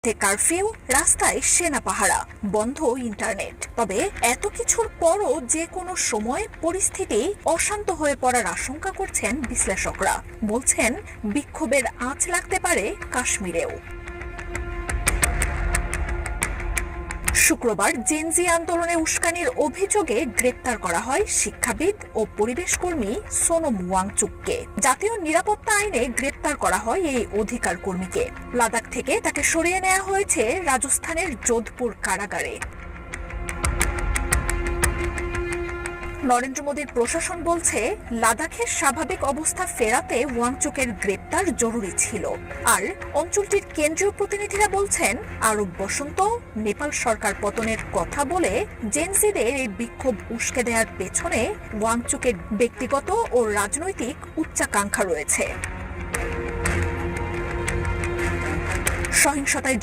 Curfew, রাস্তায় সেনা পাহারা, বন্ধ ইন্টারনেট। তবে এত কিছুর পরও যে কোনো সময় পরিস্থিতি অশান্ত হয়ে পড়ার আশঙ্কা করছেন বিশ্লেষকরা। বলছেন বিক্ষোভের আঁচ লাগতে পারে কাশ্মীরেও। শুক্রবার জেনজি আন্দোলনে উস্কানির অভিযোগে গ্রেপ্তার করা হয় শিক্ষাবিদ ও পরিবেশ কর্মী সোনম ওয়াংচুককে। জাতীয় নিরাপত্তা আইনে গ্রেপ্তার করা হয় এই অধিকার কর্মীকে। লাদাখ থেকে তাকে সরিয়ে নেওয়া হয়েছে রাজস্থানের যোধপুর কারাগারে। নরেন্দ্র মোদীর প্রশাসন বলছে, লাদাখের স্বাভাবিক অবস্থা ফেরাতে ওয়াংচুকের গ্রেপ্তার জরুরি ছিল। আর অঞ্চলটির কেন্দ্রীয় প্রতিনিধিরা বলছেন, আরব বসন্ত, নেপাল সরকার পতনের কথা বলে জেনজিদের এই বিক্ষোভ উস্কে দেওয়ার পেছনে ওয়াংচুকের ব্যক্তিগত ও রাজনৈতিক উচ্চাকাঙ্ক্ষা রয়েছে। সহিংসতায়